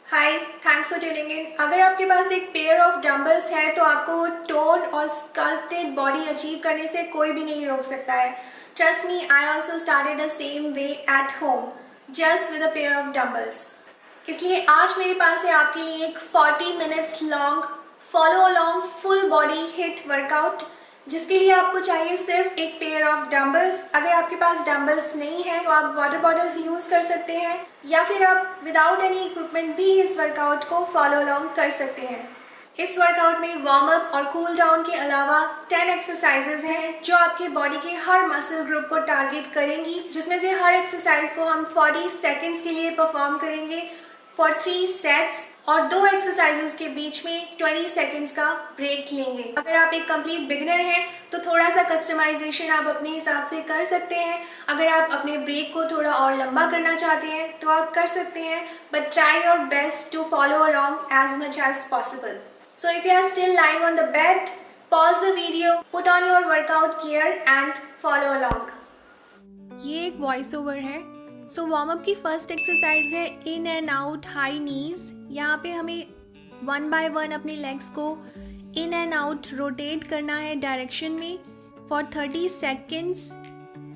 Hi, thanks for tuning in. अगर आपके पास एक पेयर ऑफ डंबल्स है तो आपको वो टोन और स्कल्प्टेड बॉडी अचीव करने से कोई भी नहीं रोक सकता है। Trust me, I also started the same way at home just with a pair of dumbbells. इसलिए आज मेरे पास है आपके लिए एक 40 minutes long follow along full body hit workout, जिसके लिए आपको चाहिए सिर्फ एक पेयर ऑफ डंबल्स। अगर आपके पास डंबल्स नहीं है तो आप वाटर बॉटल्स यूज़ कर सकते हैं या फिर आप विदाउट एनी इक्विपमेंट भी इस वर्कआउट को फॉलो अलॉन्ग कर सकते हैं। इस वर्कआउट में वार्म अप और कूल डाउन के अलावा 10 एक्सरसाइजेज हैं जो आपके बॉडी के हर मसल ग्रुप को टारगेट करेंगी, जिसमें से हर एक्सरसाइज को हम 40 सेकेंड्स के लिए परफॉर्म करेंगे फॉर 3 सेट्स और 2 एक्सरसाइजेस के बीच में 20 सेकेंड्स का ब्रेक लेंगे। अगर आप एक कंप्लीट बिगिनर हैं तो थोड़ा सा कस्टमाइजेशन आप अपने हिसाब से कर सकते हैं। अगर आप अपने ब्रेक को थोड़ा और लंबा करना चाहते हैं तो आप कर सकते हैं, but try your best to follow along as much as possible. So if you are still lying on the bed, pause the video, put on your workout gear and follow along. ये एक voice over है। So warm up की first exercise है in and out high knees. यहाँ पे हमें 1 bye 1 अपने legs को इन एंड आउट रोटेट करना है डायरेक्शन में फॉर 30 सेकेंड्स,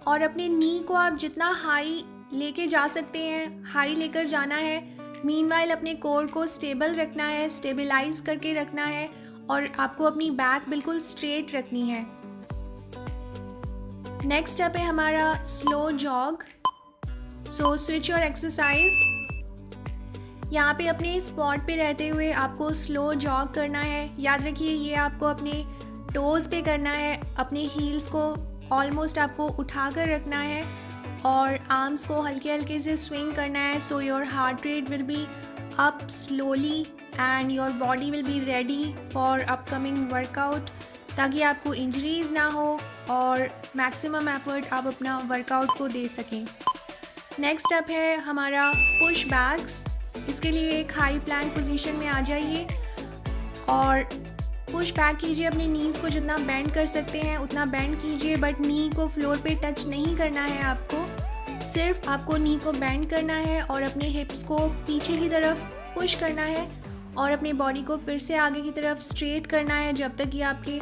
और अपने नी को आप जितना हाई लेके जा सकते हैं हाई लेकर जाना है। मीनवाइल अपने कोर को स्टेबल रखना है, स्टेबलाइज करके रखना है, और आपको अपनी बैक बिल्कुल स्ट्रेट रखनी है। नेक्स्ट स्टेप है हमारा slow jog. So switch your exercise. यहाँ पे अपने स्पॉट पे रहते हुए आपको स्लो जॉग करना है। याद रखिए ये आपको अपने टोज़ पे करना है, अपने हील्स को ऑलमोस्ट आपको उठा कर रखना है और आर्म्स को हल्के हल्के से स्विंग करना है। So your heart rate will be up slowly and your body will be ready for upcoming workout, ताकि आपको इंजरीज ना हो और मैक्सिमम एफर्ट आप अपना वर्कआउट को दे सकें। नेक्स्ट स्टेप है हमारा पुश बैक्स। इसके लिए एक हाई प्लैंक पोजीशन में आ जाइए और पुश बैक कीजिए। अपने नीज़ को जितना बेंड कर सकते हैं उतना बेंड कीजिए, बट नी को फ्लोर पे टच नहीं करना है आपको। सिर्फ आपको नी को बेंड करना है और अपने हिप्स को पीछे की तरफ पुश करना है और अपने बॉडी को फिर से आगे की तरफ स्ट्रेट करना है जब तक कि आपके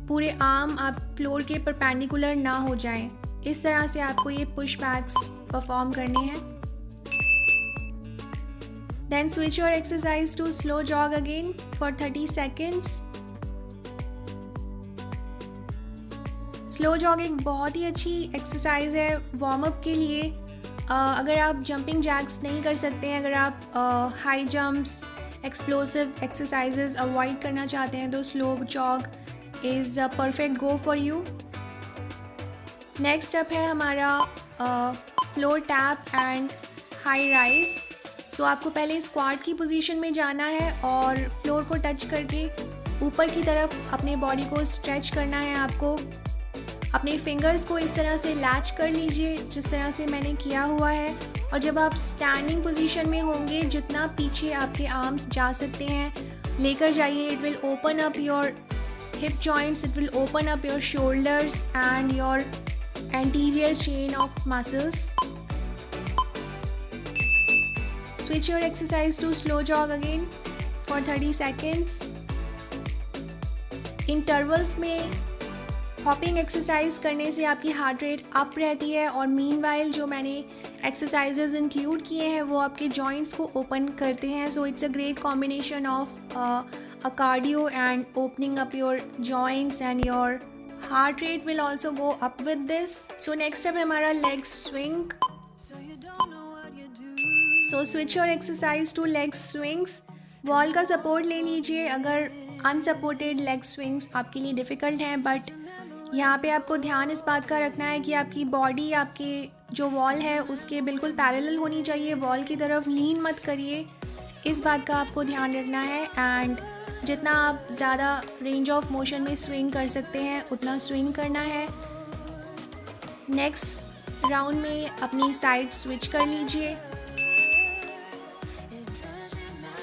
पूरे आर्म आप फ्लोर के परपेंडिकुलर ना हो जाएं। इस तरह से आपको ये पुश बैक्स परफॉर्म करने हैं। Then switch your exercise to slow jog again for 30 seconds. Slow jog एक बहुत ही अच्छी एक्सरसाइज है वार्म अप के लिए। अगर आप जंपिंग जैक्स नहीं कर सकते हैं, अगर आप high jumps explosive exercises avoid करना चाहते हैं तो slow jog is a perfect go for you. Next step है हमारा floor tap and high rise. So आपको पहले स्क्वाट की पोजीशन में जाना है और फ्लोर को टच करके ऊपर की तरफ अपने बॉडी को स्ट्रेच करना है। आपको अपने फिंगर्स को इस तरह से लैच कर लीजिए जिस तरह से मैंने किया हुआ है, और जब आप स्टैंडिंग पोजीशन में होंगे जितना पीछे आपके आर्म्स जा सकते हैं लेकर जाइए। It will open up your hip joints, it will open up your shoulders and your anterior chain of muscles. Switch your exercise to slow jog again for 30 seconds. Intervals में हॉपिंग एक्सरसाइज करने से आपकी heart rate up रहती है, और meanwhile जो मैंने exercises include किए हैं वो आपके जॉइंट्स को ओपन करते हैं। So it's a great combination of a cardio and opening up your joints, and your heart rate will also go up with this. So next step है हमारा leg swing. So switch your exercise to leg swings. Wall का support ले लीजिए अगर unsupported leg swings आपके लिए difficult हैं, but यहाँ पे आपको ध्यान इस बात का रखना है कि आपकी बॉडी आपके जो वॉल है उसके बिल्कुल पैरेलल होनी चाहिए। वॉल की तरफ लीन मत करिए, इस बात का आपको ध्यान रखना है। एंड जितना आप ज़्यादा रेंज ऑफ मोशन में स्विंग कर सकते हैं उतना स्विंग करना है। नेक्स्ट राउंड में अपनी साइड स्विच कर लीजिए।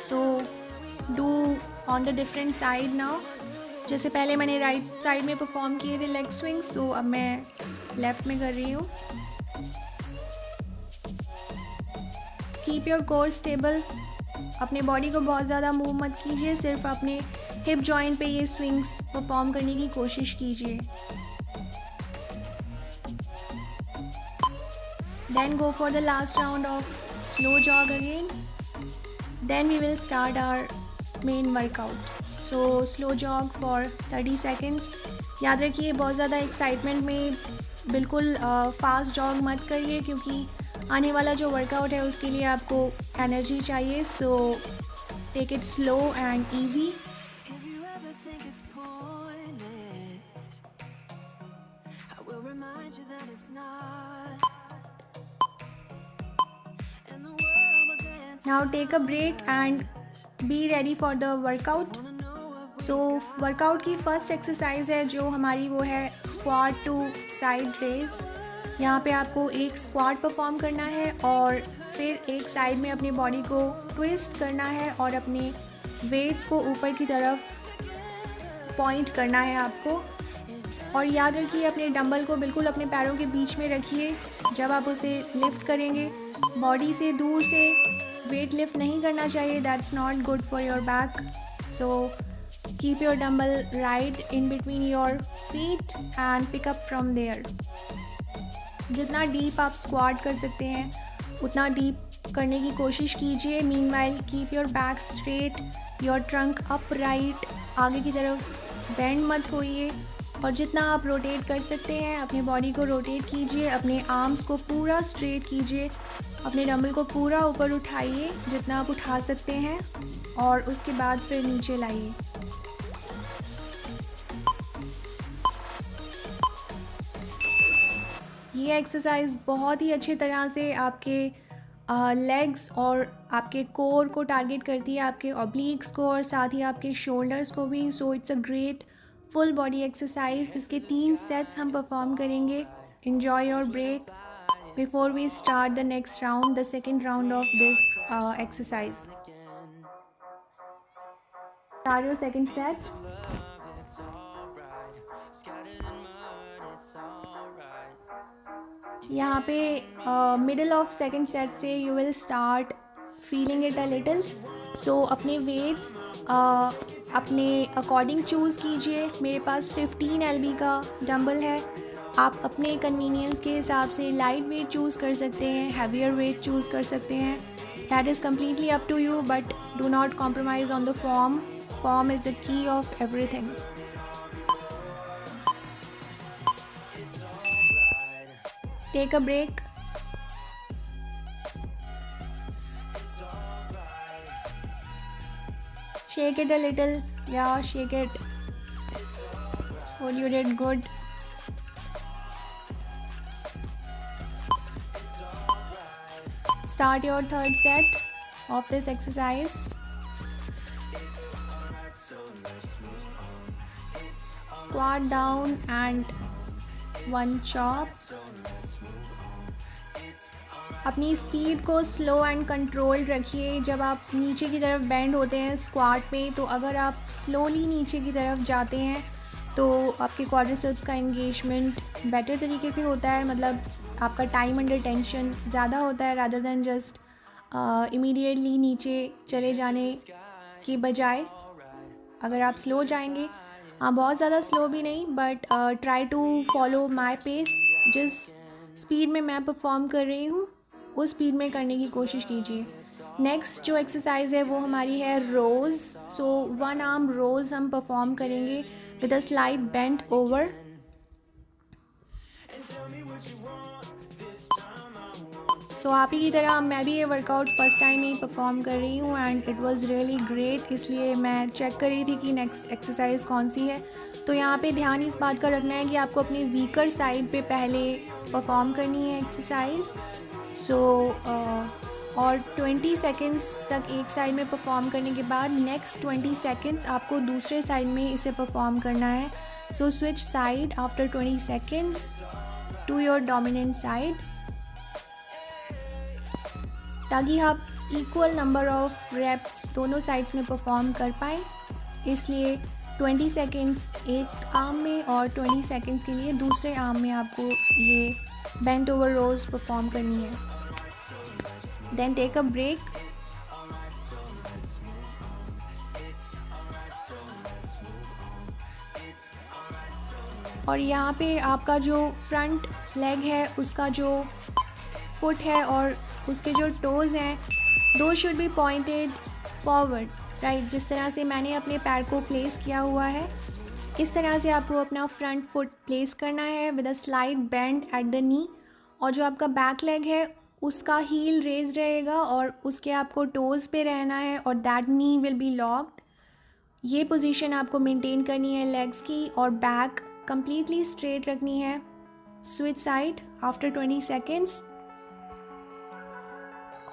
So do on the different side now. जैसे पहले मैंने राइट साइड में परफॉर्म किए थे लेग स्विंग्स, तो अब मैं लेफ़्ट में कर रही हूँ। कीप योर कोर स्टेबल अपने बॉडी को बहुत ज़्यादा मूव मत कीजिए, सिर्फ अपने हिप जॉइंट पे ये स्विंग्स परफॉर्म करने की कोशिश कीजिए। Then go for the last round of slow jog again. Then we will start our main workout. So slow jog for 30 seconds. याद रखिए बहुत ज़्यादा एक्साइटमेंट में बिल्कुल फास्ट जॉग मत करिए, क्योंकि आने वाला जो वर्कआउट है उसके लिए आपको एनर्जी चाहिए। So take it slow and easy. Now take a break and be ready for the workout. So workout की फर्स्ट एक्सरसाइज है जो हमारी, वो है स्क्वाट टू साइड रेज। यहाँ पे आपको एक स्क्वाट परफॉर्म करना है और फिर एक साइड में अपनी बॉडी को ट्विस्ट करना है और अपने वेट्स को ऊपर की तरफ पॉइंट करना है आपको। और याद रखिए अपने डंबल को बिल्कुल अपने पैरों के बीच में रखिए। जब आप उसे लिफ्ट करेंगे, बॉडी से दूर से वेट लिफ्ट नहीं करना चाहिए, that's not good for your back. So keep your dumbbell right in between your feet and pick up from there. जितना डीप आप स्क्वाट कर सकते हैं उतना डीप करने की कोशिश कीजिए। Meanwhile keep your back straight, your trunk upright, आगे की तरफ बेंड मत होइए। और जितना आप रोटेट कर सकते हैं अपने बॉडी को रोटेट कीजिए, अपने आर्म्स को पूरा स्ट्रेट कीजिए, अपने डंबल को पूरा ऊपर उठाइए जितना आप उठा सकते हैं और उसके बाद फिर नीचे लाइए। ये एक्सरसाइज बहुत ही अच्छी तरह से आपके लेग्स और आपके कोर को टारगेट करती है, आपके ऑब्लिक्स को और साथ ही आपके शोल्डर्स को भी। So it's a great full body exercise. इसके 3 सेट्स हम परफॉर्म करेंगे। Enjoy your break before we start the next round, the second round of this exercise. Start your second set. यहाँ पे middle of second set से you will start feeling it a little. So अपने weights अपने according choose कीजिए। मेरे पास 15 lb का dumbbell है। आप अपने कन्वीनियंस के हिसाब से लाइट वेट चूज़ कर सकते हैं, हैवियर वेट चूज़ कर सकते हैं। That is completely up to you, but do not compromise on the form. Form is the key of everything. Take a break. Shake it a little, या shake it. Well, you did good. Start your third set of this exercise. Squat down and one chop. अपनी speed को slow and controlled रखिए। जब आप नीचे की तरफ bend होते हैं स्क्वाट में, तो अगर आप स्लोली नीचे की तरफ जाते हैं तो आपके क्वाड्रिसेप्स का एंगेजमेंट बेटर तरीके से होता है। मतलब आपका टाइम अंडर टेंशन ज़्यादा होता है रादर दैन जस्ट इमीडिएटली नीचे चले जाने की बजाय। अगर आप स्लो जाएंगे, बहुत ज़्यादा स्लो भी नहीं, but try to follow my pace. जिस स्पीड में मैं परफॉर्म कर रही हूँ उस स्पीड में करने की कोशिश कीजिए। नेक्स्ट जो एक्सरसाइज है वो हमारी है रोज़। सो 1 आर्म रोज़ हम परफॉर्म करेंगे with a slight bent over. So आप ही की तरह मैं भी ये वर्कआउट फ़र्स्ट टाइम ही परफॉर्म कर रही हूँ and it was really great. इसलिए मैं चेक कर रही थी कि नेक्स्ट एक्सरसाइज कौन सी है। तो यहाँ पे ध्यान इस बात का रखना है कि आपको अपनी वीकर साइड पे पहले परफॉर्म करनी है एक्सरसाइज। सो और 20 सेकेंड्स तक एक साइड में परफॉर्म करने के बाद नेक्स्ट 20 सेकेंड्स आपको दूसरे साइड में इसे परफॉर्म करना है। So switch side after 20 seconds to your dominant side, ताकि आप इक्वल नंबर ऑफ रेप्स दोनों साइड्स में परफॉर्म कर पाएँ। इसलिए 20 सेकेंड्स एक आर्म में और 20 सेकेंड्स के लिए दूसरे आर्म में आपको ये बेंट ओवर रोज परफॉर्म करनी है। Then take a break. और यहाँ पे आपका जो फ्रंट लेग है उसका जो फुट है और उसके जो टोज़ हैं दो should be pointed forward, right. जिस तरह से मैंने अपने पैर को प्लेस किया हुआ है इस तरह से आपको अपना फ्रंट फुट प्लेस करना है with a slight bend at the knee. और जो आपका बैक लेग है उसका हील रेज रहेगा और उसके आपको टोज़ पे रहना है और that knee will be locked. ये पोजीशन आपको मेंटेन करनी है लेग्स की और बैक कंप्लीटली स्ट्रेट रखनी है। Switch side after 20 seconds.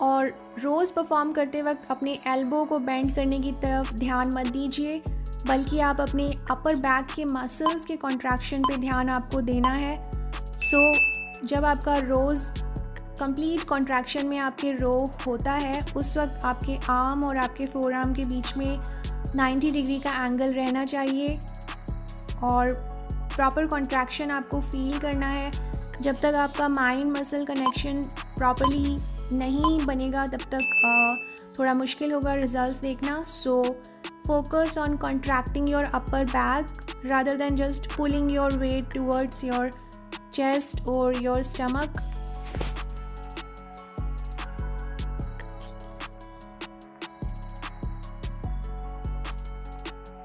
और रोज़ परफॉर्म करते वक्त अपने एल्बो को बेंड करने की तरफ ध्यान मत दीजिए, बल्कि आप अपने अपर बैक के मसल्स के कॉन्ट्रैक्शन पे ध्यान आपको देना है। जब आपका रोज़ कंप्लीट कॉन्ट्रैक्शन में आपके रो होता है उस वक्त आपके आर्म और आपके फोर आर्म के बीच में 90 डिग्री का एंगल रहना चाहिए और प्रॉपर कॉन्ट्रैक्शन आपको फील करना है। जब तक आपका माइंड मसल कनेक्शन प्रॉपरली नहीं बनेगा तब तक थोड़ा मुश्किल होगा रिजल्ट्स देखना। Focus on contracting your upper back rather than just pulling your weight towards your chest or your stomach.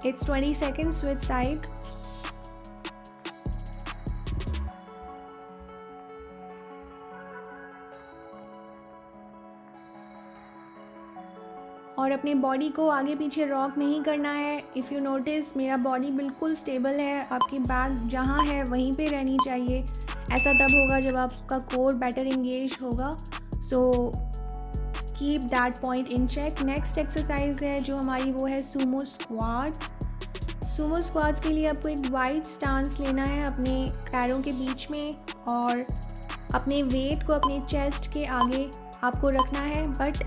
It's 20 seconds, switch side. और अपने बॉडी को आगे पीछे रॉक नहीं करना है। इफ़ यू नोटिस मेरा बॉडी बिल्कुल स्टेबल है, आपकी बैक जहाँ है वहीं पे रहनी चाहिए। ऐसा तब होगा जब आपका कोर बेटर इंगेज होगा। So keep that point in check. Next exercise है जो हमारी वो है सुमो स्क्वाट्स। सुमो स्क्वाट्स के लिए आपको एक वाइड स्टांस लेना है अपने पैरों के बीच में और अपने वेट को अपने चेस्ट के आगे आपको रखना है, बट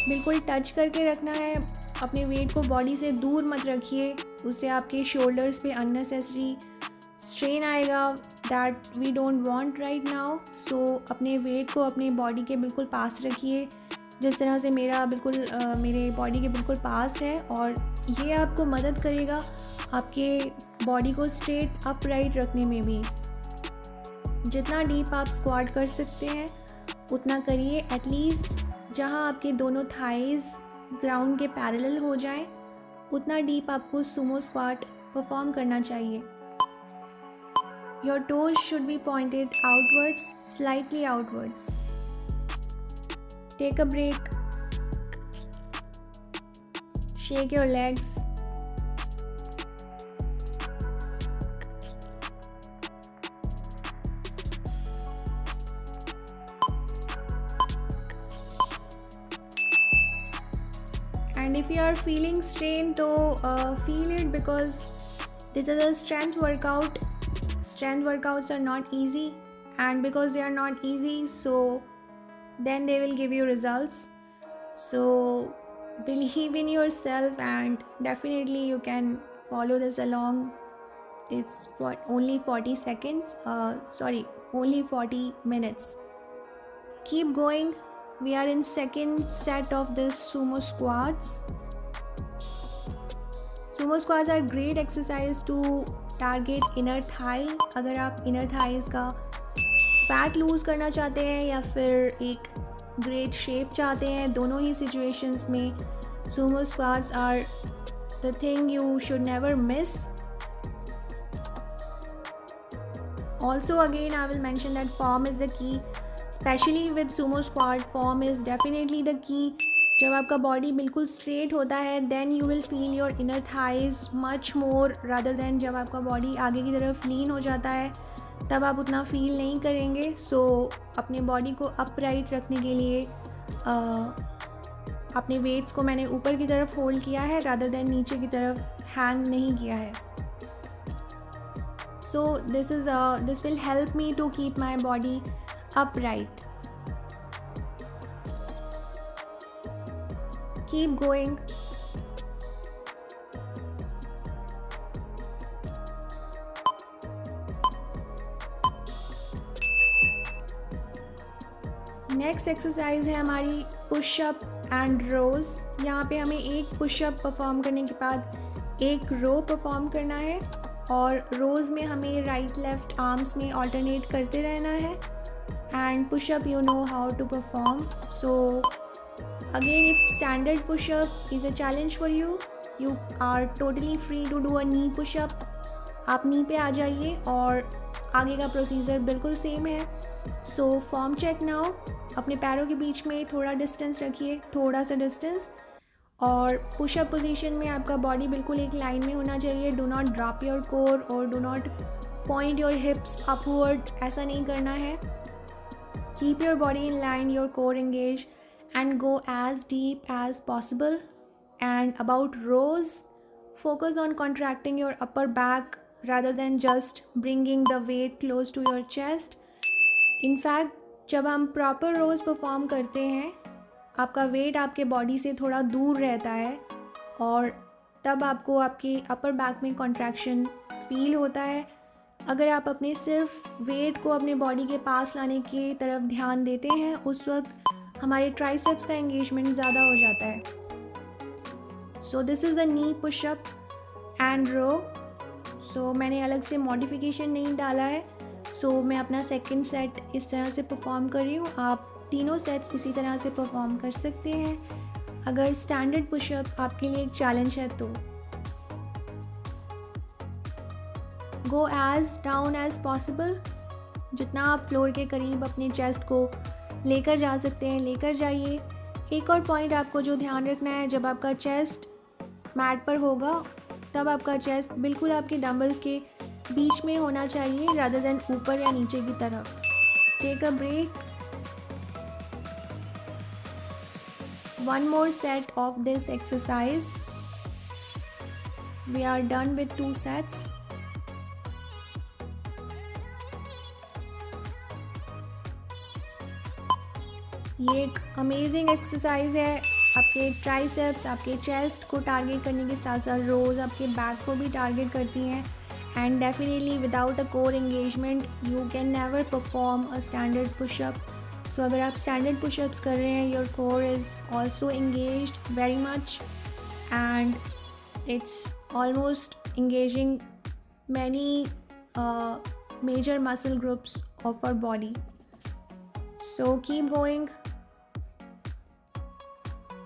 बिल्कुल टच करके रखना है। अपने वेट को बॉडी से दूर मत रखिए, उससे आपके शोल्डर्स पे अननेसेसरी स्ट्रेन आएगा that we don't want right now. अपने वेट को अपने बॉडी के बिल्कुल पास रखिए, जिस तरह से मेरा बिल्कुल मेरे बॉडी के बिल्कुल पास है। और ये आपको मदद करेगा आपके बॉडी को स्ट्रेट अपराइट रखने में भी। जितना डीप आप स्क्वाट कर सकते हैं उतना करिए, एटलीस्ट जहाँ आपके दोनों थाइज़ ग्राउंड के पैरेलल हो जाएं उतना डीप आपको सुमो स्क्वाट परफॉर्म करना चाहिए। Your toes should be pointed outwards, slightly outwards. Take a break, shake your legs. And if you are feeling strain तो feel it because this is a strength workout. Strength workouts are not easy, and because they are not easy, so then they will give you results. So believe in yourself and definitely you can follow this along. It's for only 40 seconds, only 40 minutes. Keep going. We are in second set of this sumo squats. Sumo squats are great exercise to target inner thigh. अगर आप inner thighs का fat lose करना चाहते हैं या फिर एक great shape चाहते हैं, दोनों ही situations में sumo squats are the thing you should never miss. Also again I will mention that form is the key. Especially with sumo squat, form is definitely the key. जब आपका body बिल्कुल straight होता है then you will feel your inner thighs much more rather than जब आपका body आगे की तरफ लीन हो जाता है तब आप उतना फील नहीं करेंगे। अपने बॉडी को अपराइट रखने के लिए अपने वेट्स को मैंने ऊपर की तरफ होल्ड किया है rather than नीचे की तरफ हैंग नहीं किया है। This will help me to keep my body upright. Keep going. Next exercise है हमारी पुशअप एंड रोज। यहाँ पे हमें एक पुशअप परफॉर्म करने के बाद एक रो परफॉर्म करना है और रोज़ में हमें राइट लेफ़्ट आर्म्स में ऑल्टरनेट करते रहना है. And pushup you know how to perform. So again if standard pushup is a challenge for you, you are totally free to do a knee pushup. आप knee पे आ जाइए और आगे का प्रोसीजर बिल्कुल सेम है. So form check now. अपने पैरों के बीच में थोड़ा डिस्टेंस रखिए, थोड़ा सा डिस्टेंस. और पुशअप पोजीशन में आपका बॉडी बिल्कुल एक लाइन में होना चाहिए. Do not drop your core और do not point your hips upward. ऐसा नहीं करना है. Keep your body in line, your core engage and go as deep as possible. And about rows, focus on contracting your upper back rather than just bringing the weight close to your chest. In fact, जब हम proper rows perform करते हैं, आपका weight आपके body से थोड़ा दूर रहता है और तब आपको आपके upper back में contraction feel होता है. अगर आप अपने सिर्फ weight को अपने body के पास लाने की तरफ ध्यान देते हैं, उस वक्त हमारे ट्राइसेप्स का एंगेजमेंट ज़्यादा हो जाता है. So this is the knee pushup and row. So मैंने अलग से मॉडिफिकेशन नहीं डाला है. सो मैं अपना सेकंड सेट इस तरह से परफॉर्म कर रही हूँ. आप तीनों सेट्स इसी तरह से परफॉर्म कर सकते हैं अगर स्टैंडर्ड पुशअप आपके लिए एक चैलेंज है तो. Go as down as possible. जितना आप फ्लोर के करीब अपने चेस्ट को लेकर जा सकते हैं लेकर जाइए. एक और पॉइंट आपको जो ध्यान रखना है, जब आपका चेस्ट मैट पर होगा तब आपका चेस्ट बिल्कुल आपके डंबल्स के बीच में होना चाहिए रादर देन ऊपर या नीचे की तरफ. Take a break. One more set of this exercise. We are done with 2 sets. ये एक अमेजिंग एक्सरसाइज है. आपके ट्राइसेप्स, आपके चेस्ट को टारगेट करने के साथ साथ रोज़ आपके बैक को भी टारगेट करती हैं. And definitely without a core engagement you can never perform a standard pushup. So अगर आप स्टैंडर्ड पुशअप्स कर रहे हैं, your core is also engaged very much and it's almost engaging many major muscle groups of our body. So keep going.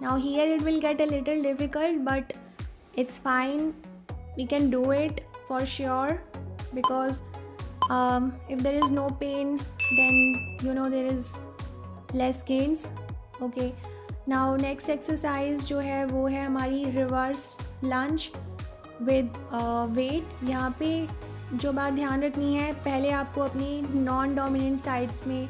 Now here it will get a little difficult, but it's fine. We can do it for sure because if there is no pain, then you know there is less gains. Okay. Now next exercise जो है वो है हमारी reverse lunge with weight. यहाँ पे जो बात ध्यान रखनी है, पहले आपको अपनी non-dominant sides में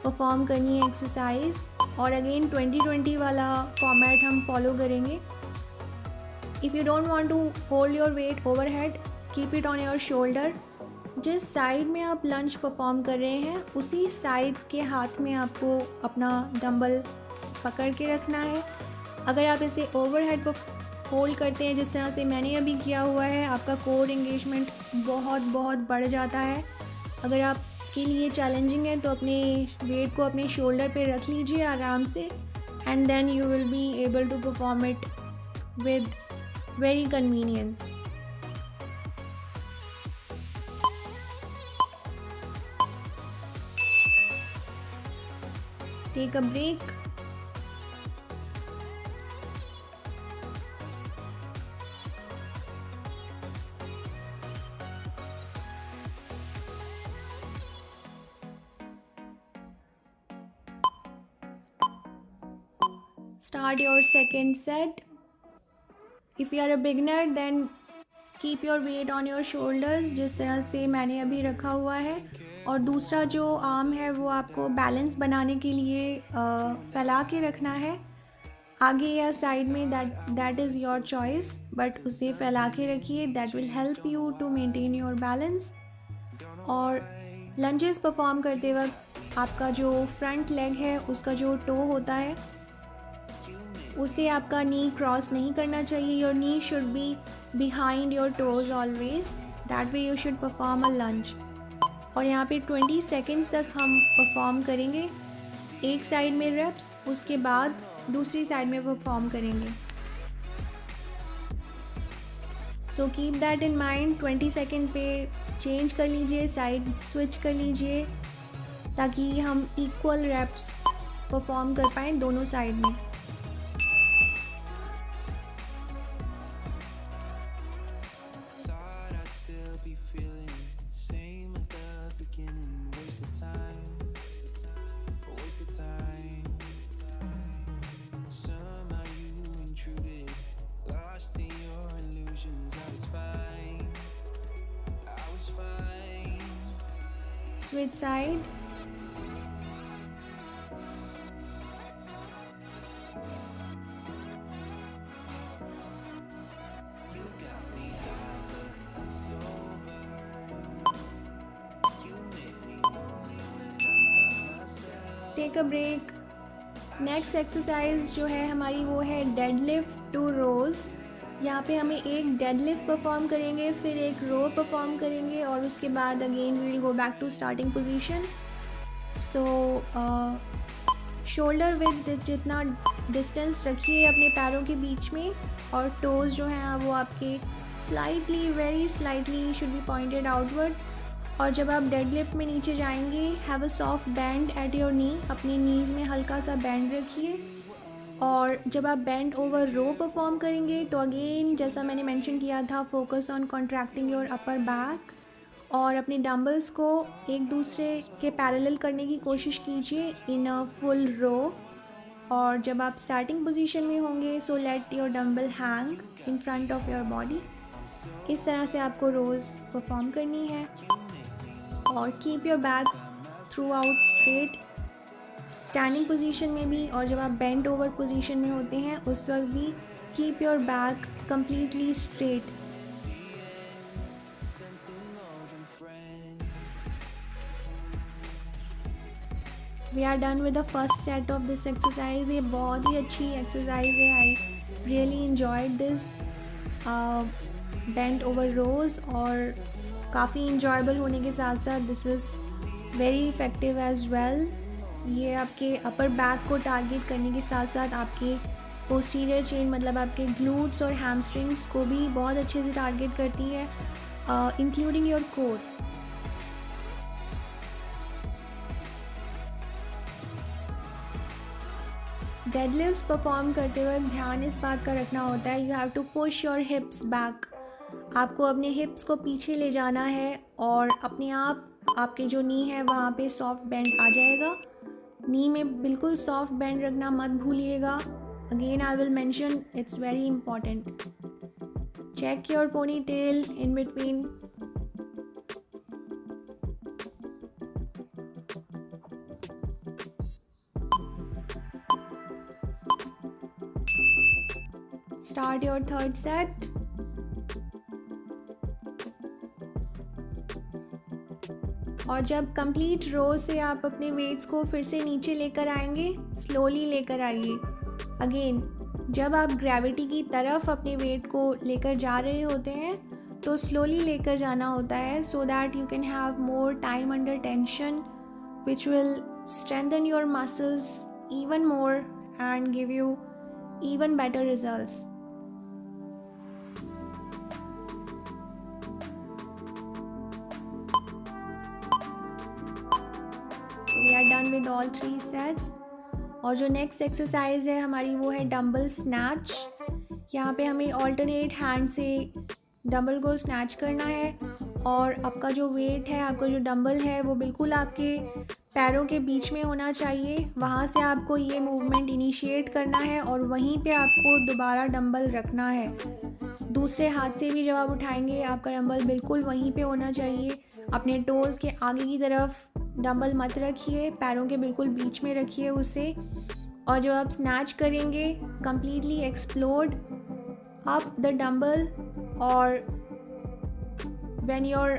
परफॉर्म करनी है एक्सरसाइज. और अगेन 20-20 वाला फॉर्मेट हम फॉलो करेंगे. If you don't want to hold your weight over head, keep it on your shoulder. जिस साइड में आप लंच परफॉर्म कर रहे हैं उसी साइड के हाथ में आपको अपना डंबल पकड़ के रखना है. अगर आप इसे ओवर हेड पर होल्ड करते हैं जिस तरह से मैंने अभी किया हुआ है, आपका कोर एंगेजमेंट बहुत बढ़ जाता है. अगर आप के लिए चैलेंजिंग है तो अपने वेट को अपने शोल्डर पे रख लीजिए आराम से and then you will be able to perform it with very convenience. Take a break. Start your second set. If you are a beginner then keep your weight on your shoulders जिस तरह से मैंने अभी रखा हुआ है. और दूसरा जो आर्म है वो आपको बैलेंस बनाने के लिए फैला के रखना है आगे या साइड में. That is your choice, but उसे फैला के रखिए. That will help you to maintain your balance. और लंजेस परफॉर्म करते वक्त आपका जो फ्रंट लेग है उसका जो टो होता है उसे आपका नी क्रॉस नहीं करना चाहिए. Your knee should be behind your toes always. That way you should perform a lunge. और यहाँ पे 20 सेकेंड्स तक हम परफॉर्म करेंगे. एक साइड में रेप्स, उसके बाद दूसरी साइड में परफॉर्म करेंगे. सो keep that in mind. 20 second पे चेंज कर लीजिए, साइड स्विच कर लीजिए, ताकि हम इक्वल रैप्स परफॉर्म कर पाएँ दोनों साइड में। Switch side. Take a break. Next exercise जो है हमारी वो है डेडलिफ्ट टू रोज। यहाँ पे हमें एक डेडलिफ्ट परफॉर्म करेंगे, फिर एक रो परफॉर्म करेंगे और उसके बाद again we will go back to starting position. So shoulder with जितना डिस्टेंस रखिए अपने पैरों के बीच में, और टोज़ जो हैं वो आपके slightly, very slightly should be pointed outwards. और जब आप डेडलिफ्ट में नीचे जाएंगे, have a soft band at your knee, अपनी नीज़ में हल्का सा बैंड रखिए। और जब आप बैंड ओवर रो परफॉर्म करेंगे तो अगेन जैसा मैंने मेंशन किया था, focus on contracting your upper back, और अपने डंबल्स को एक दूसरे के पैरेलल करने की कोशिश कीजिए इन अ फुल रो। और जब आप स्टार्टिंग पोजीशन में होंगे, so let your dumbbell hang in front of your body. इस तरह से आपको रोज़ परफॉर्म करनी है। और keep your back through out straight, standing position में भी, और जब आप बेंट ओवर पोजीशन में होते हैं उस वक्त भी keep your back completely straight. We are done with the first set of this exercise. ये बहुत ही अच्छी एक्सरसाइज है। I really enjoyed this bent over rows, और काफ़ी इंजॉयबल होने के साथ साथ this is very effective as well. ये आपके अपर बैक को टारगेट करने के साथ साथ आपके पोस्टीरियर चेन, मतलब आपके ग्लूट्स और हैमस्ट्रिंग्स को भी बहुत अच्छे से टारगेट करती है, including your core. Deadlifts perform करते वक्त ध्यान इस बात का रखना होता है, you have to push your hips back. आपको अपने हिप्स को पीछे ले जाना है और अपने आप आपके जो नी है वहाँ पे सॉफ्ट बेंड आ जाएगा। नी में बिल्कुल सॉफ्ट बेंड रखना मत भूलिएगा। Again I will mention, it's very important. Check your ponytail in between. Start your third set. और जब कंप्लीट रो से आप अपने वेट्स को फिर से नीचे लेकर आएंगे, स्लोली लेकर आइए। अगेन जब आप ग्रेविटी की तरफ अपने वेट को लेकर जा रहे होते हैं तो स्लोली लेकर जाना होता है, so that you can have more time under tension, which will strengthen your muscles even more and give you even better results. So we are done with all 3 sets. और जो नेक्स्ट एक्सरसाइज है हमारी वो है dumbbell snatch. यहाँ पे हमें alternate hand से डंबल को स्नैच करना है और आपका जो वेट है, आपका जो डंबल है वो बिल्कुल आपके पैरों के बीच में होना चाहिए। वहाँ से आपको ये मूवमेंट इनिशिएट करना है और वहीं पे आपको दोबारा डंबल रखना है। दूसरे हाथ से भी जब आप उठाएंगे आपका डंबल बिल्कुल वहीं पे होना चाहिए। अपने टोज़ के आगे की तरफ डंबल मत रखिए, पैरों के बिल्कुल बीच में रखिए उसे। और जब आप स्नैच करेंगे, completely explode up the dumbbell, और when your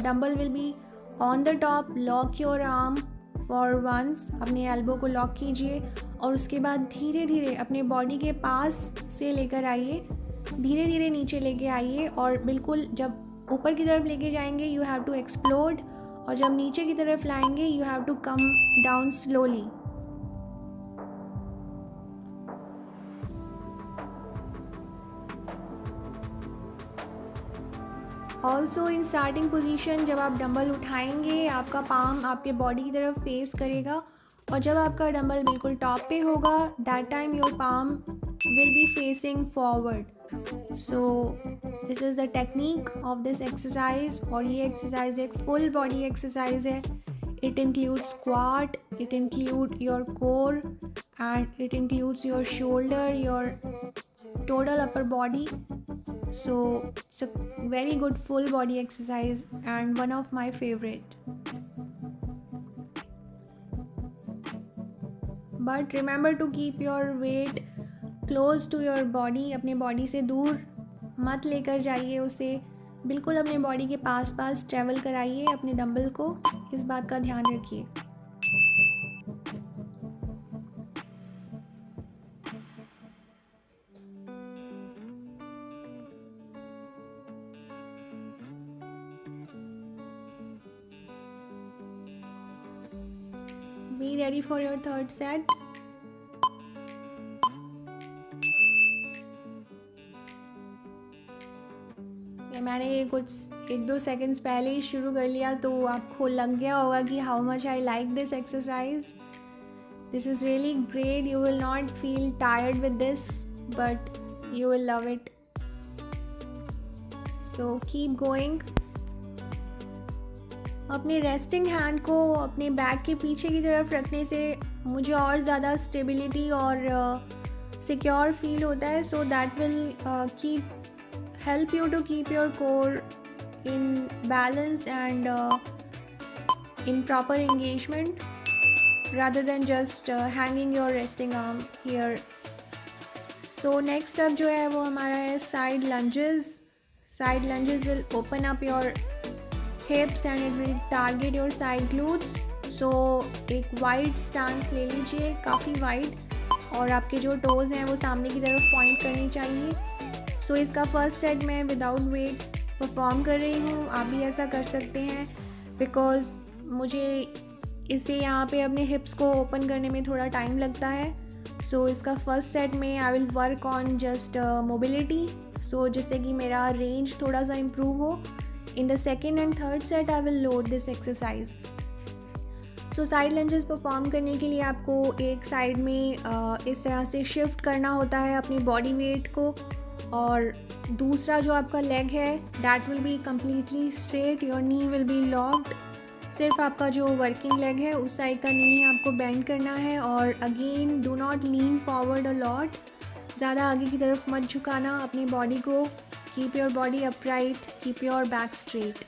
dumbbell will be on the top, lock your arm for once. अपने एल्बो को लॉक कीजिए और उसके बाद धीरे धीरे अपने बॉडी के पास से लेकर आइए, धीरे धीरे नीचे लेके आइए। और बिल्कुल जब ऊपर की तरफ लेके जाएंगे यू हैव टू एक्सप्लोड, और जब नीचे की तरफ लाएंगे you have to come down slowly. Also in starting position जब आप डंबल उठाएंगे आपका पाम आपके बॉडी की तरफ फेस करेगा, और जब आपका डंबल बिल्कुल टॉप पे होगा that time your palm will be facing forward. So this is the technique of this exercise. और ये एक्सरसाइज एक फुल बॉडी एक्सरसाइज है। It includes squat, it include your core and it includes your shoulder, your total upper body. So it's a very good full body exercise and one of my favorite. But remember to keep your weight close to your body. अपने body से दूर मत लेकर जाइए उसे, बिल्कुल अपने body के पास पास ट्रैवल कराइए अपने डंबल को, इस बात का ध्यान रखिए। Be ready for your third set. ये मैंने कुछ 1-2 सेकेंड्स पहले ही शुरू कर लिया तो आपको लग गया होगा कि how much I like this exercise. This is really great. You will not feel tired with this but you will love it. So keep going. अपने रेस्टिंग हैंड को अपने बैक के पीछे की तरफ रखने से मुझे और ज़्यादा स्टेबिलिटी और सिक्योर फील होता है। So that will help you to keep your core in balance and in proper engagement rather than just hanging your resting arm here. So next up जो है वो हमारा है side lunges. Side lunges will open up your hips and it will target your side glutes. So एक wide stance ले लीजिए, काफ़ी wide, और आपके जो toes हैं वो सामने की तरफ point करनी चाहिए। सो इसका फर्स्ट सेट मैं विदाउट वेट्स परफॉर्म कर रही हूँ, आप भी ऐसा कर सकते हैं बिकॉज़ मुझे इसे यहाँ पे अपने हिप्स को ओपन करने में थोड़ा टाइम लगता है। सो इसका फर्स्ट सेट में I will work on just mobility, so जिससे कि मेरा रेंज थोड़ा सा इम्प्रूव हो। In the second and third set I will load this exercise. So side lunges perform करने के लिए आपको एक साइड में इस तरह से शिफ्ट करना होता है अपनी बॉडी वेट को, और दूसरा जो आपका लेग है that will be completely straight, your knee will be locked. सिर्फ आपका जो वर्किंग लेग है उस साइड का नी आपको बेंड करना है। और again do not lean forward a lot, ज़्यादा आगे की तरफ मत झुकाना अपनी बॉडी को। Keep your body upright, keep your back straight.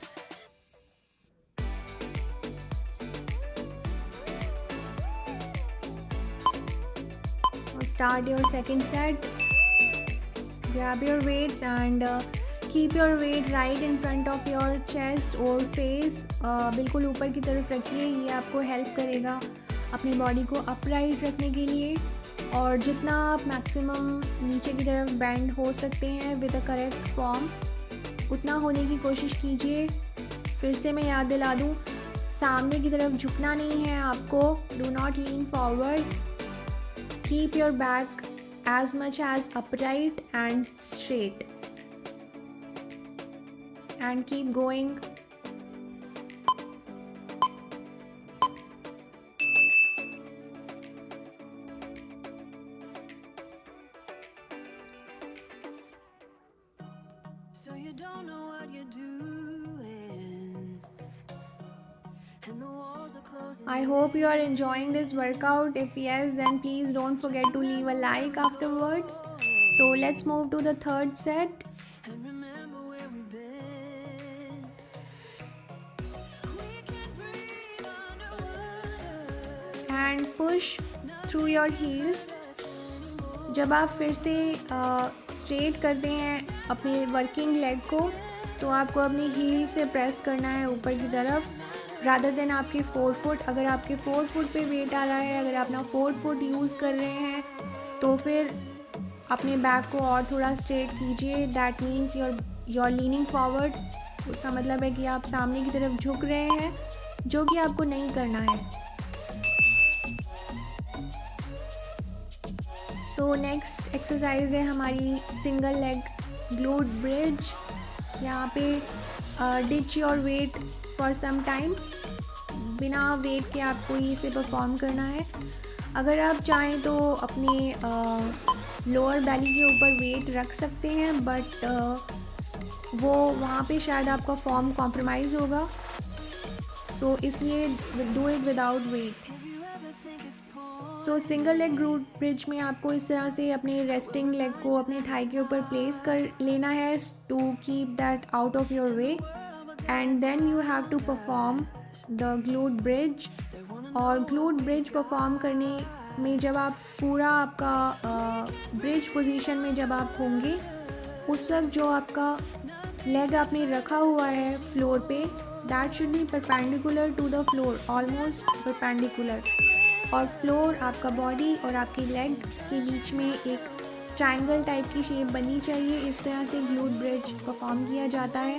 Start your second set. Grab your weights and keep your weight right in front of your chest or face. बिल्कुल ऊपर की तरफ रखिए, ये आपको हेल्प करेगा अपनी बॉडी को अपराइट रखने के लिए। और जितना आप मैक्सिमम नीचे की तरफ बेंड हो सकते हैं विद अ करेक्ट फॉर्म उतना होने की कोशिश कीजिए। फिर से मैं याद दिला दूँ, सामने की तरफ झुकना नहीं है आपको। Do not lean forward, keep your back as much as upright and straight and keep going. So you don't know what you're doing and the walls are closing. I hope you are enjoying this workout. If yes, then please don't forget to leave a like afterwards. So let's move to the third set. And remember where we've been. We can breathe underwater. And push through your heels. जब आप फिर से straight करते हैं अपने working leg को तो आपको अपनी हील से प्रेस करना है ऊपर की तरफ रादर देन आपके 4 फुट। अगर आपके 4 फुट पे वेट आ रहा है, अगर आप अपना 4 फुट यूज़ कर रहे हैं तो फिर अपने बैक को और थोड़ा स्ट्रेट कीजिए। That means your leaning forward. उसका मतलब है कि आप सामने की तरफ झुक रहे हैं, जो कि आपको नहीं करना है। सो नेक्स्ट एक्सरसाइज है हमारी सिंगल लेग ग्लूट ब्रिज। यहाँ पे ditch your weight for some time. बिना वेट के आपको इसे परफॉर्म करना है। अगर आप चाहें तो अपने लोअर बेली के ऊपर वेट रख सकते हैं, बट वो वहाँ पे शायद आपका फॉर्म कॉम्प्रोमाइज़ होगा, सो इसलिए do it without weight. So single leg glute bridge में आपको इस तरह से अपने रेस्टिंग लेग को अपने थाई के ऊपर प्लेस कर लेना है to keep that out of your way, and then you have to perform the glute bridge. और ग्लूट ब्रिज परफॉर्म करने में जब आप पूरा आपका ब्रिज पोजीशन में जब आप होंगे, उस वक्त जो आपका लेग आपने रखा हुआ है फ्लोर पे, that should be perpendicular to the floor, almost perpendicular. और फ्लोर आपका बॉडी और आपकी लेग के बीच में एक ट्रायंगल टाइप की शेप बननी चाहिए। इस तरह से ग्लूट ब्रिज परफॉर्म किया जाता है।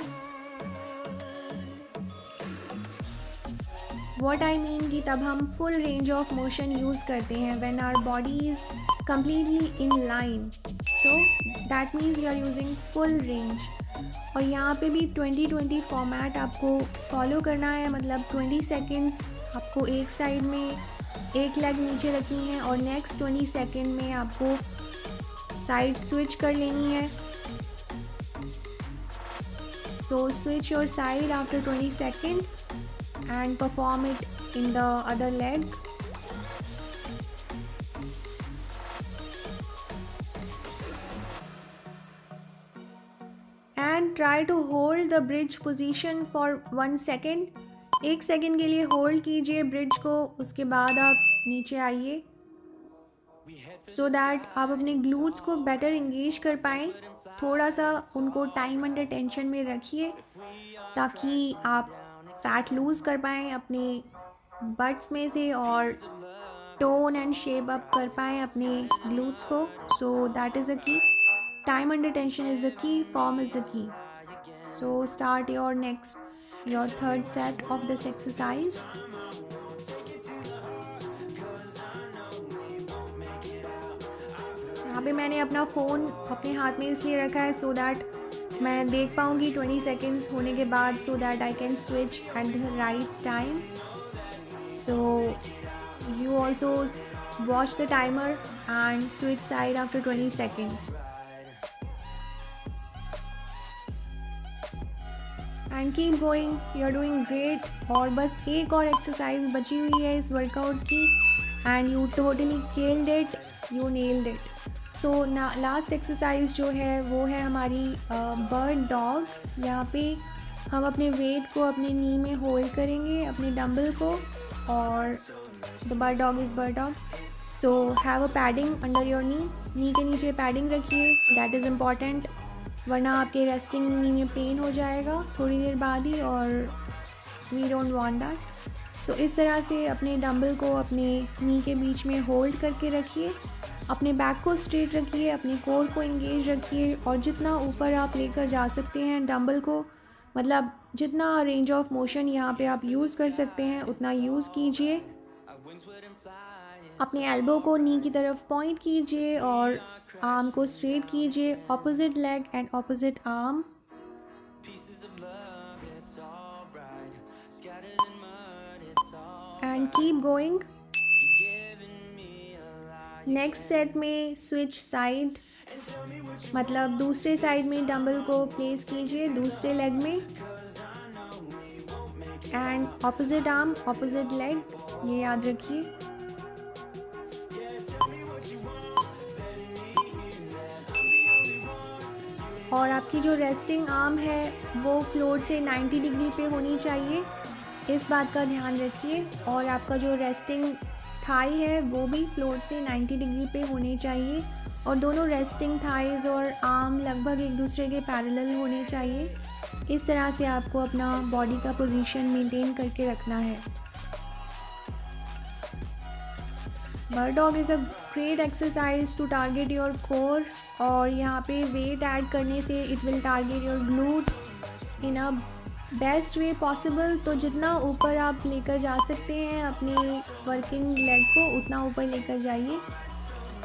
व्हाट आई मीन कि तब हम full range of motion use करते हैं when our body is completely in line, so that means you are using full range. और यहाँ पे भी 20-20 फॉर्मेट आपको फॉलो करना है, मतलब 20 सेकेंड्स आपको एक साइड में एक लेग नीचे रखनी है और नेक्स्ट 20 सेकेंड में आपको साइड स्विच कर लेनी है। So switch your side after 20 second and perform it in the other leg. And try to hold the bridge position for 1 second. 1 second के लिए होल्ड कीजिए ब्रिज को, उसके बाद आप नीचे आइए सो दैट आप अपने ग्लूट्स को बेटर इंगेज कर पाएँ। थोड़ा सा उनको टाइम अंडर टेंशन में रखिए ताकि आप फैट लूज़ कर पाएँ अपने बट्स में से और टोन एंड शेप अप कर पाएँ अपने ग्लूट्स को। सो दैट इज़ अ की। Time under tension is a की, फॉर्म इज़ अ की। So start your third set of this exercise. यहाँ पे मैंने अपना फ़ोन अपने हाथ में इसलिए रखा है सो दैट मैं देख पाऊँगी 20 सेकेंड्स होने के बाद, so that I can switch at the right time. So you also watch the timer and switch side after 20 seconds and keep going, you are doing great. और बस एक और एक्सरसाइज बची हुई है इस वर्कआउट की and you totally killed it, you nailed it. So last exercise जो है वो है हमारी बर्ड डॉग। यहाँ पे हम अपने वेट को अपने नी में होल्ड करेंगे, अपने डंबल को, और the bird dog is bird dog. So have a padding under your knee के नीचे पैडिंग रखिए, दैट इज़ इम्पॉर्टेंट, वरना आपके रेस्टिंग नी में पेन हो जाएगा थोड़ी देर बाद ही, और वी डोंट वांट दैट। सो इस तरह से अपने डंबल को अपने नी के बीच में होल्ड करके रखिए, अपने बैक को स्ट्रेट रखिए, अपने कोर को इंगेज रखिए, और जितना ऊपर आप लेकर जा सकते हैं डंबल को, मतलब जितना रेंज ऑफ मोशन यहाँ पे आप यूज़ कर सकते हैं उतना यूज़ कीजिए। अपने एल्बो को नी की तरफ पॉइंट कीजिए और आर्म को स्ट्रेट कीजिए, opposite leg and opposite arm. And keep going. Next set में स्विच साइड, मतलब दूसरे साइड में डंबल को प्लेस कीजिए दूसरे लेग में, and opposite arm opposite leg, ये याद रखिए। और आपकी जो रेस्टिंग आर्म है वो फ्लोर से 90 डिग्री पे होनी चाहिए, इस बात का ध्यान रखिए। और आपका जो रेस्टिंग थाई है वो भी फ्लोर से 90 डिग्री पे होने चाहिए, और दोनों रेस्टिंग थाइज़ और आर्म लगभग एक दूसरे के पैरेलल होने चाहिए। इस तरह से आपको अपना बॉडी का पोजीशन मेंटेन करके रखना है। Bird dog is a great exercise to target your core, और यहाँ पे वेट ऐड करने से it will target your glutes in a best way possible. तो जितना ऊपर आप लेकर जा सकते हैं अपने वर्किंग लेग को, उतना ऊपर लेकर जाइए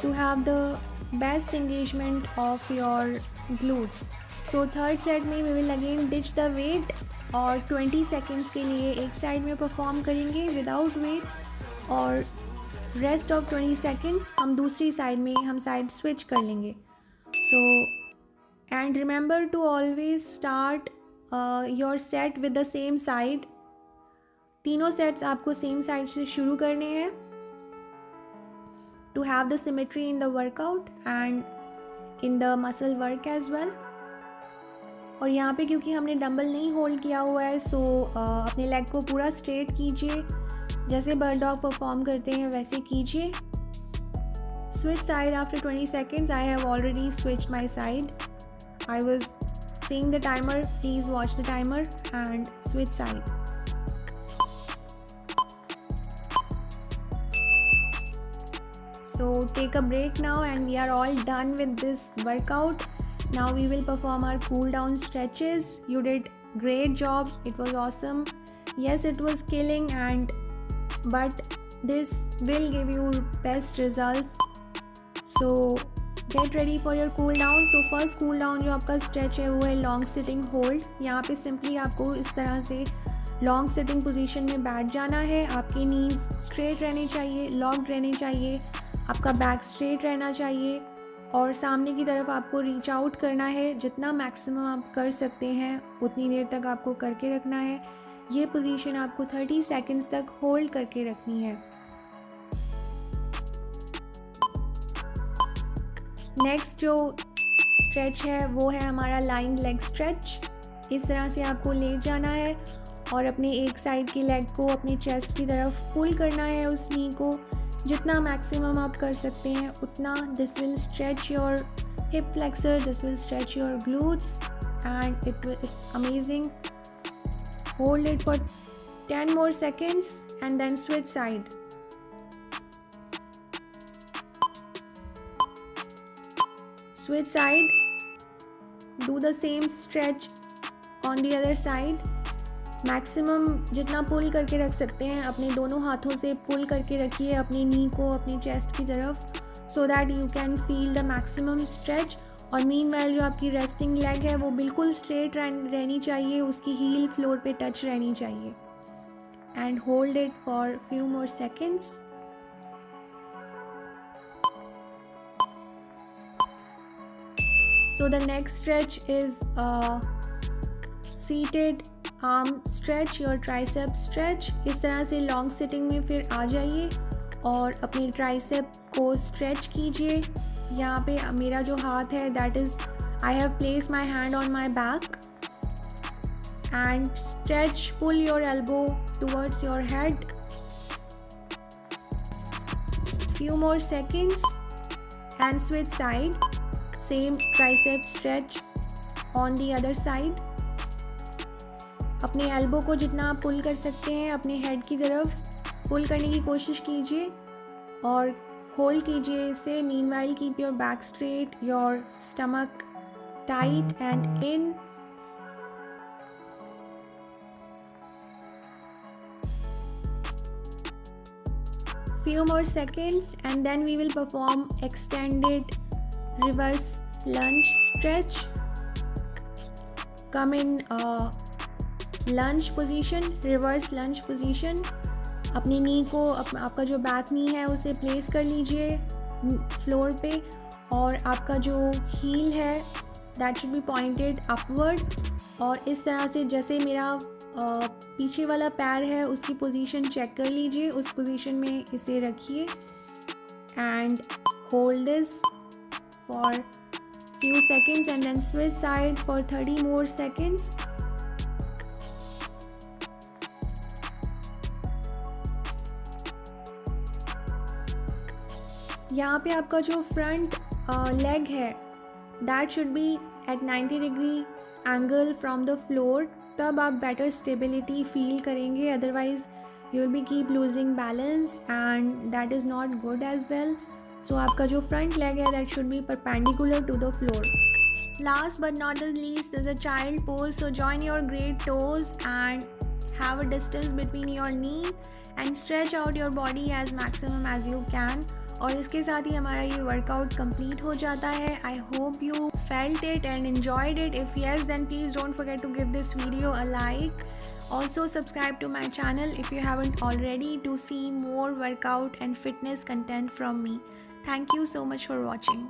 to have the best engagement of your glutes. So third set में we will again ditch the weight और 20 सेकेंड्स के लिए एक साइड में परफॉर्म करेंगे विदाउट वेट, और रेस्ट ऑफ 20 सेकेंड्स हम दूसरी साइड में हम साइड स्विच कर लेंगे. So and remember to always start your set with the same side. तीनों सेट्स आपको सेम साइड से शुरू करने हैं to have the symmetry in the workout and in the muscle work as well. और यहाँ पे क्योंकि हमने डंबल नहीं होल्ड किया हुआ है, सो अपने लेग को पूरा स्ट्रेट कीजिए, जैसे बर्ड डॉग परफॉर्म करते हैं वैसे कीजिए. Switch side after 20 seconds. I have already switched my side. I was seeing the timer. Please watch the timer and switch side. So take a break now and we are all done with this workout. Now we will perform our cool down stretches. You did great job. It was awesome. Yes, it was killing, but this will give you best results. So get ready for your cool down. So first cool down जो आपका stretch है वो है long sitting hold. यहाँ पे simply आपको इस तरह से long sitting position में बैठ जाना है. आपके knees straight रहने चाहिए, locked रहने चाहिए, आपका बैक स्ट्रेट रहना चाहिए और सामने की तरफ आपको रीच आउट करना है. जितना मैक्सिमम आप कर सकते हैं उतनी देर तक आपको करके रखना है. ये पोजीशन आपको 30 सेकंड्स तक होल्ड करके रखनी है. नेक्स्ट जो स्ट्रेच है वो है हमारा लाइन लेग स्ट्रेच. इस तरह से आपको ले जाना है और अपने एक साइड की लेग को अपनी चेस्ट की तरफ पुल करना है, उस नी को जितना मैक्सिमम आप कर सकते हैं उतना. This will stretch your hip flexor, this will stretch your glutes and it's amazing. Hold it for 10 more seconds and then switch side. Switch side. Do the same stretch on the other side. Maximum जितना पुल करके रख सकते हैं अपने दोनों हाथों से पुल करके रखिए अपनी नी को अपनी चेस्ट की तरफ, so that you can feel the maximum stretch. और मीनवाइल जो आपकी रेस्टिंग लेग है वो बिल्कुल स्ट्रेट रहनी चाहिए, उसकी हील फ्लोर पे टच रहनी चाहिए. And hold it for few more seconds. So the next stretch is seated arm stretch, your tricep stretch. इस तरह से लॉन्ग सिटिंग में फिर आ जाइए और अपनी ट्राइसेप को स्ट्रेच कीजिए. यहाँ पे मेरा जो हाथ है that is I have place my hand on my back and stretch, pull your elbow towards your head. Few more seconds and switch side. Same tricep stretch on the other side. अपने elbow को जितना आप पुल कर सकते हैं अपने head की तरफ पुल करने की कोशिश कीजिए और होल्ड कीजिए इसे. Meanwhile keep your back straight, your stomach tight and in. Few more seconds and then we will perform extended reverse lunge stretch. Come in lunge position, reverse lunge position. अपनी नी को आपका जो बैक नी है उसे place कर लीजिए floor पे और आपका जो हील है that should be pointed upward. और इस तरह से जैसे मेरा पीछे वाला पैर है उसकी पोजीशन चेक कर लीजिए, उस पोजीशन में इसे रखिए and hold this for few seconds and then switch side for 30 more seconds. यहाँ पे आपका जो फ्रंट लेग है that should be at 90 degree angle from the floor. तब आप better stability feel करेंगे, otherwise you will be keep losing balance and that is not good as well. So आपका जो front leg है that should be perpendicular to the floor. Last but not the least is a child pose. So join your great toes and have a distance between your knee and stretch out your body as maximum as you can. और इसके साथ ही हमारा ये workout complete हो जाता है। I hope you felt it and enjoyed it. If yes then please don't forget to give this video a like. Also subscribe to my channel if you haven't already to see more workout and fitness content from me. Thank you so much for watching.